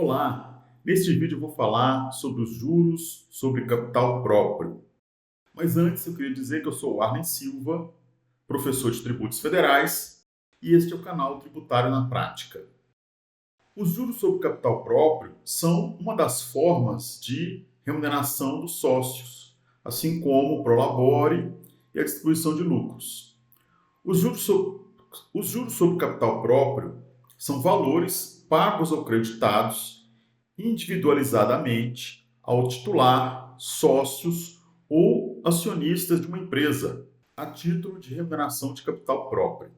Olá! Neste vídeo eu vou falar sobre os juros sobre capital próprio. Mas antes eu queria dizer que eu sou o Arlen Silva, professor de tributos federais, e este é o canal Tributário na Prática. Os juros sobre capital próprio são uma das formas de remuneração dos sócios, assim como o prolabore e a distribuição de lucros. Os juros sobre capital próprio são valores pagos ou creditados individualizadamente ao titular, sócios ou acionistas de uma empresa, a título de remuneração de capital próprio.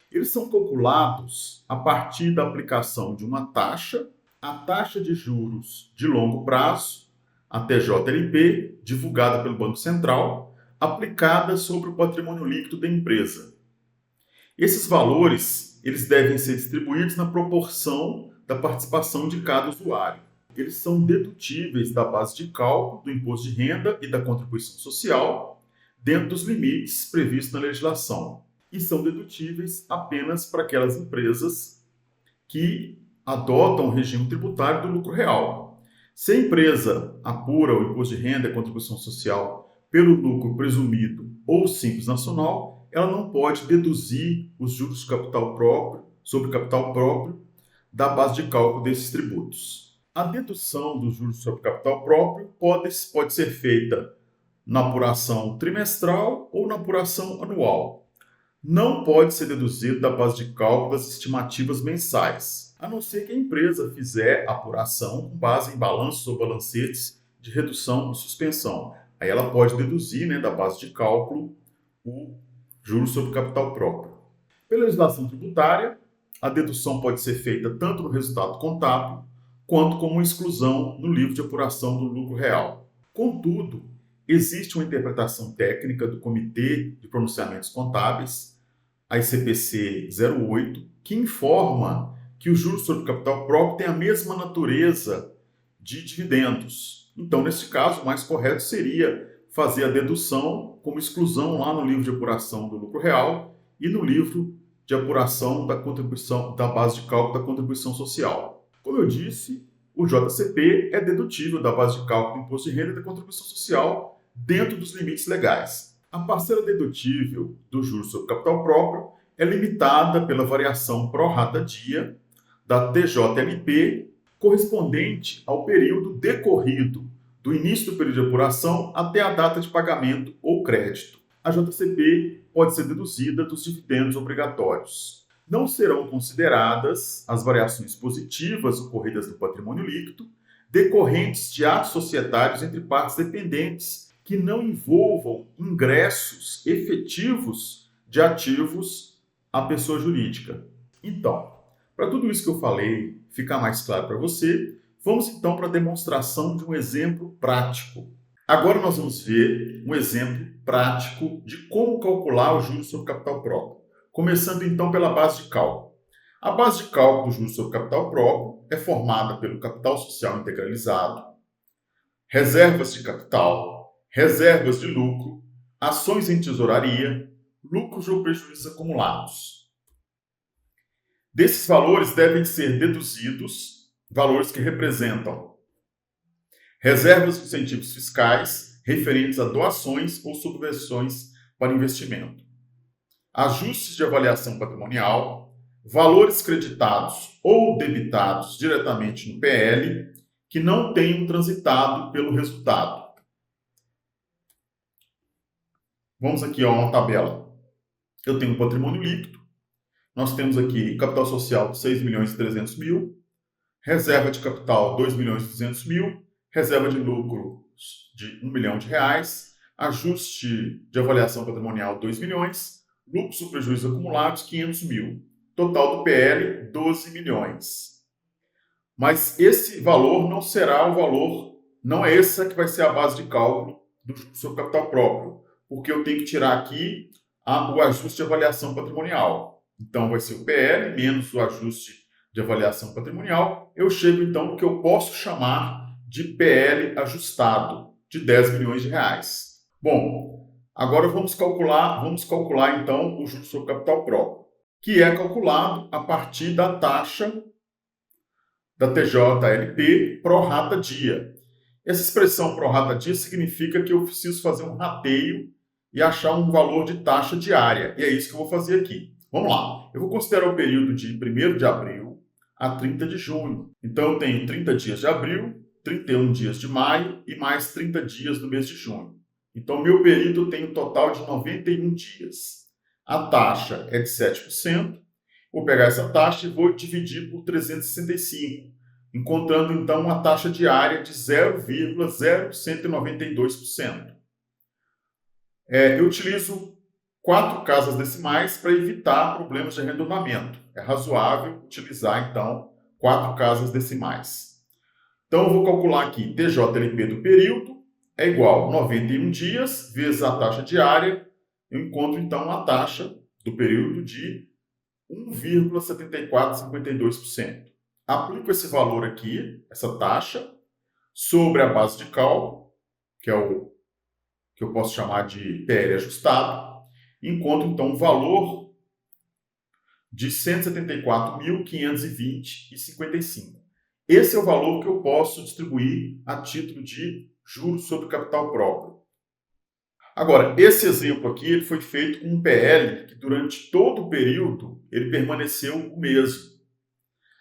Eles são calculados a partir da aplicação de uma taxa, a taxa de juros de longo prazo, a TJLP, divulgada pelo Banco Central, aplicada sobre o patrimônio líquido da empresa. Esses valores eles devem ser distribuídos na proporção da participação de cada usuário. Eles são dedutíveis da base de cálculo do imposto de renda e da contribuição social, dentro dos limites previstos na legislação. E são dedutíveis apenas para aquelas empresas que adotam o regime tributário do lucro real. Se a empresa apura o imposto de renda e a contribuição social pelo lucro presumido ou simples nacional, ela não pode deduzir os juros sobre capital próprio da base de cálculo desses tributos. A dedução dos juros sobre capital próprio pode ser feita na apuração trimestral ou na apuração anual. Não pode ser deduzido da base de cálculo das estimativas mensais, a não ser que a empresa fizer a apuração com base em balanços ou balancetes de redução e suspensão. Aí ela pode deduzir da base de cálculo o juros sobre capital próprio. Pela legislação tributária, a dedução pode ser feita tanto no resultado contábil quanto como uma exclusão no livro de apuração do lucro real. Contudo, existe uma interpretação técnica do Comitê de Pronunciamentos Contábeis, a ICPC 08, que informa que os juros sobre capital próprio têm a mesma natureza de dividendos. Então, nesse caso, o mais correto seria fazer a dedução como exclusão lá no livro de apuração do lucro real e no livro de apuração da contribuição da base de cálculo da contribuição social. Como eu disse, o JCP é dedutível da base de cálculo do imposto de renda e da contribuição social dentro dos limites legais. A parcela dedutível do juros sobre capital próprio é limitada pela variação pró rata dia da TJLP correspondente ao período decorrido do início do período de apuração até a data de pagamento ou crédito. A JCP pode ser deduzida dos dividendos obrigatórios. Não serão consideradas as variações positivas ocorridas no patrimônio líquido decorrentes de atos societários entre partes dependentes que não envolvam ingressos efetivos de ativos à pessoa jurídica. Então, para tudo isso que eu falei ficar mais claro para você, vamos então para a demonstração de um exemplo prático. Agora nós vamos ver um exemplo prático de como calcular os juros sobre capital próprio. Começando então pela base de cálculo. A base de cálculo dos juros sobre capital próprio é formada pelo capital social integralizado, reservas de capital, reservas de lucro, ações em tesouraria, lucros ou prejuízos acumulados. Desses valores devem ser deduzidos valores que representam reservas de incentivos fiscais referentes a doações ou subvenções para investimento, ajustes de avaliação patrimonial, valores creditados ou debitados diretamente no PL que não tenham transitado pelo resultado. Vamos aqui a uma tabela. Eu tenho um patrimônio líquido. Nós temos aqui capital social de 6.300.000, reserva de capital 2.200.000, reserva de lucro de R$1 milhão, ajuste de avaliação patrimonial 2 milhões, lucros ou prejuízos acumulados 500.000. Total do PL 12 milhões. Mas esse valor não será o valor, não é essa que vai ser a base de cálculo do seu capital próprio, porque eu tenho que tirar aqui o ajuste de avaliação patrimonial. Então vai ser o PL menos o ajuste de avaliação patrimonial. Eu chego então no que eu posso chamar de PL ajustado, de 10 milhões de reais. Bom, agora vamos calcular então o juros sobre capital próprio, que é calculado a partir da taxa da TJLP pró-rata dia. Essa expressão pró-rata dia significa que eu preciso fazer um rateio e achar um valor de taxa diária. E é isso que eu vou fazer aqui. Vamos lá. Eu vou considerar o período de 1º de abril a 30 de junho. Então, eu tenho 30 dias de abril, 31 dias de maio e mais 30 dias no mês de junho. Então, meu período tem um total de 91 dias. A taxa é de 7%. Vou pegar essa taxa e vou dividir por 365, encontrando então uma taxa diária de 0,0192%. Eu utilizo 4 casas decimais para evitar problemas de arredondamento. É razoável utilizar então 4 casas decimais. Então eu vou calcular aqui TJLP do período é igual a 91 dias vezes a taxa diária. Eu encontro então a taxa do período de 1,7452%. Aplico esse valor aqui, essa taxa, sobre a base de cálculo, que é o que eu posso chamar de PL ajustado, e encontro então um valor de R$ 174.520,55. Esse é o valor que eu posso distribuir a título de juros sobre capital próprio. Agora, esse exemplo aqui ele foi feito com um PL que durante todo o período ele permaneceu o mesmo.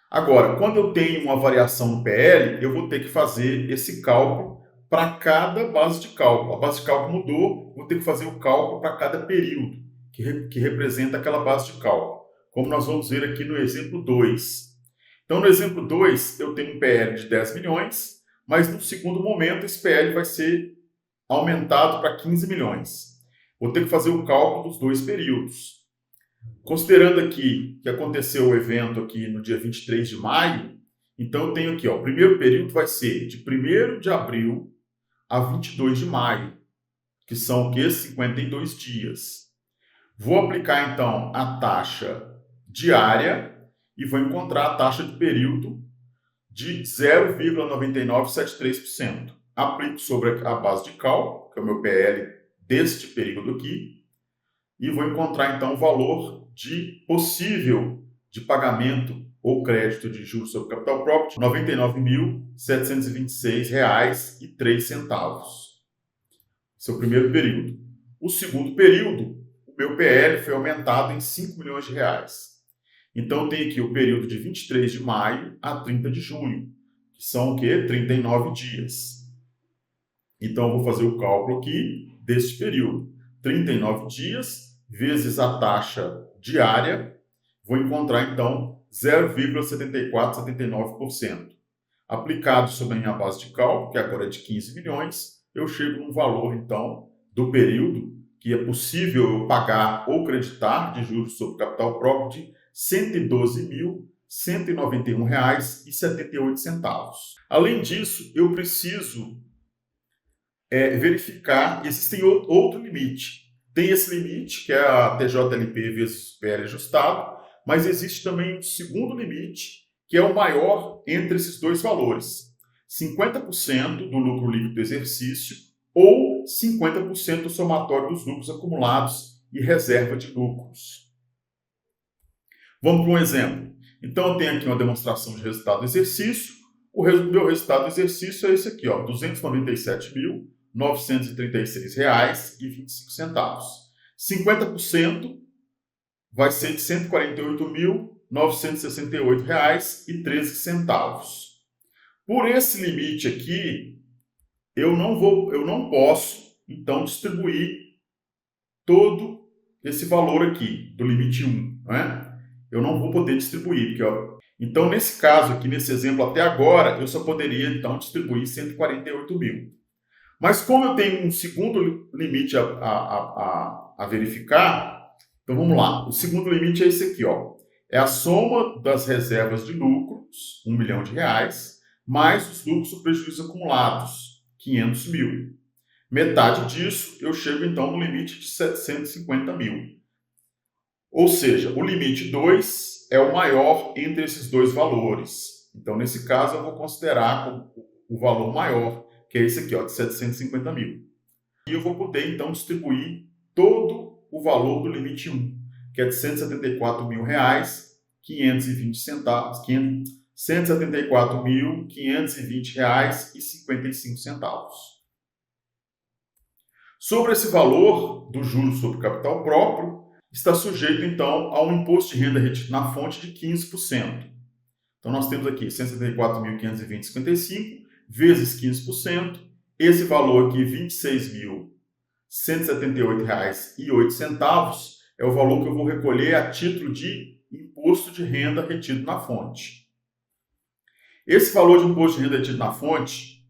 Agora, quando eu tenho uma variação no PL, eu vou ter que fazer esse cálculo para cada base de cálculo. A base de cálculo mudou, vou ter que fazer o cálculo para cada período que representa aquela base de cálculo, como nós vamos ver aqui no exemplo 2. Então, no exemplo 2, eu tenho um PL de 10 milhões, mas no segundo momento esse PL vai ser aumentado para 15 milhões. Vou ter que fazer o cálculo dos 2 períodos. Considerando aqui que aconteceu o evento aqui no dia 23 de maio, então eu tenho aqui, o primeiro período vai ser de 1º de abril a 22 de maio, que são o quê? 52 dias. Vou aplicar então a taxa diária e vou encontrar a taxa de período de 0,9973%. Aplico sobre a base de cálculo, que é o meu PL deste período aqui, e vou encontrar então o valor de possível de pagamento ou crédito de juros sobre capital próprio de R$ 99.726,03. Esse é o primeiro período. O segundo período, o meu PL foi aumentado em R$ 5 milhões. Então tem aqui o período de 23 de maio a 30 de junho, que são o quê? 39 dias. Então, eu vou fazer o cálculo aqui deste período. 39 dias vezes a taxa diária, vou encontrar, então, 0,7479%. Aplicado sobre a minha base de cálculo, que agora é de 15 milhões, eu chego num valor, então, do período que é possível eu pagar ou creditar de juros sobre capital próprio de R$ 112.191,78. Além disso, eu preciso verificar, existem outro limite. Tem esse limite, que é a TJLP vezes PL ajustado, mas existe também um segundo limite, que é o maior entre esses dois valores. 50% do lucro líquido do exercício ou 50% do somatório dos lucros acumulados e reserva de lucros. Vamos para um exemplo. Então, eu tenho aqui uma demonstração de resultado do exercício. O meu resultado do exercício é esse aqui, R$ 297.936,25. 50% vai ser de R$ 148.968,13. Por esse limite aqui, eu não posso, então, distribuir todo esse valor aqui, do limite 1, né? Eu não vou poder distribuir, porque, então, nesse caso aqui, nesse exemplo até agora, eu só poderia, então, distribuir 148 mil. Mas como eu tenho um segundo limite a verificar, então vamos lá. O segundo limite é esse aqui, é a soma das reservas de lucros, R$ 1 milhão, mais os lucros ou prejuízos acumulados, 500 mil. Metade disso, eu chego então no limite de 750 mil. Ou seja, o limite 2 é o maior entre esses dois valores. Então, nesse caso, eu vou considerar o valor maior, que é esse aqui, de 750 mil. E eu vou poder, então, distribuir todo o valor do limite 1, que é de R$ 174.520,00, R$ 174.520,55. Sobre esse valor do juros sobre capital próprio, está sujeito, então, a um imposto de renda retido na fonte de 15%. Então, nós temos aqui 174.520,55 vezes 15%. Esse valor aqui, R$ 26.178,08, é o valor que eu vou recolher a título de imposto de renda retido na fonte. Esse valor de imposto de renda retido na fonte,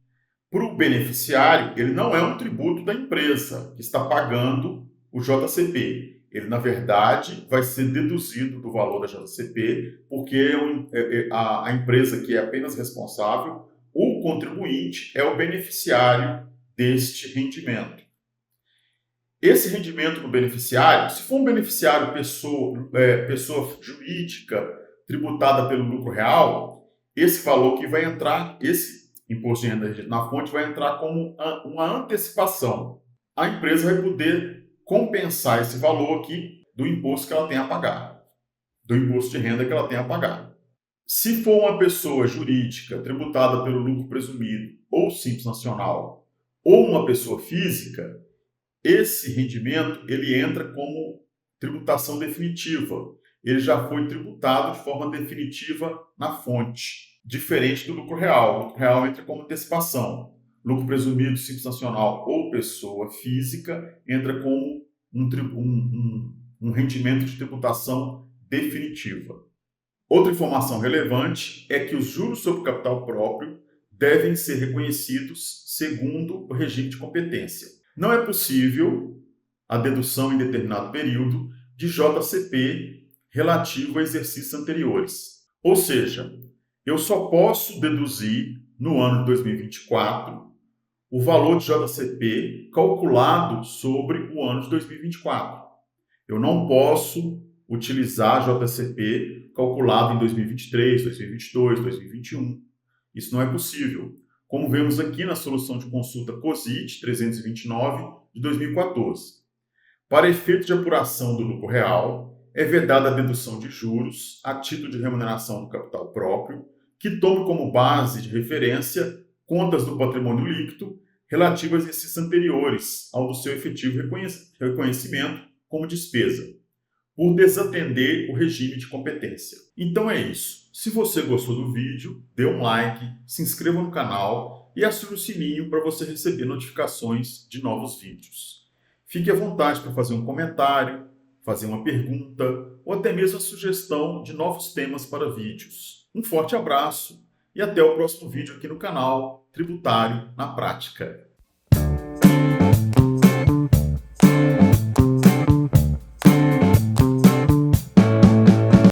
para o beneficiário, ele não é um tributo da empresa que está pagando o JCP. Ele, na verdade, vai ser deduzido do valor da JCP, porque a empresa que é apenas responsável, o contribuinte é o beneficiário deste rendimento. Esse rendimento do beneficiário, se for um beneficiário pessoa jurídica tributada pelo lucro real, esse valor que vai entrar, esse imposto de renda na fonte vai entrar como uma antecipação. A empresa vai poder compensar esse valor aqui do imposto que ela tem a pagar, do imposto de renda que ela tem a pagar. Se for uma pessoa jurídica tributada pelo lucro presumido ou simples nacional, ou uma pessoa física, esse rendimento ele entra como tributação definitiva. Ele já foi tributado de forma definitiva na fonte, diferente do lucro real. O lucro real entra como antecipação. Lucro presumido, simples nacional ou pessoa física entra como um rendimento de tributação definitiva. Outra informação relevante é que os juros sobre o capital próprio devem ser reconhecidos segundo o regime de competência. Não é possível a dedução em determinado período de JCP relativo a exercícios anteriores. Ou seja, eu só posso deduzir no ano de 2024 o valor de JCP calculado sobre o ano de 2024. Eu não posso utilizar JCP calculado em 2023, 2022, 2021. Isso não é possível, como vemos aqui na solução de consulta COSIT 329 de 2014. Para efeito de apuração do lucro real, é vedada a dedução de juros a título de remuneração do capital próprio, que tome como base de referência contas do patrimônio líquido relativas a exercícios anteriores ao do seu efetivo reconhecimento como despesa, por desatender o regime de competência. Então é isso. Se você gostou do vídeo, dê um like, se inscreva no canal e acione o sininho para você receber notificações de novos vídeos. Fique à vontade para fazer um comentário, fazer uma pergunta ou até mesmo a sugestão de novos temas para vídeos. Um forte abraço e até o próximo vídeo aqui no canal Tributário na Prática.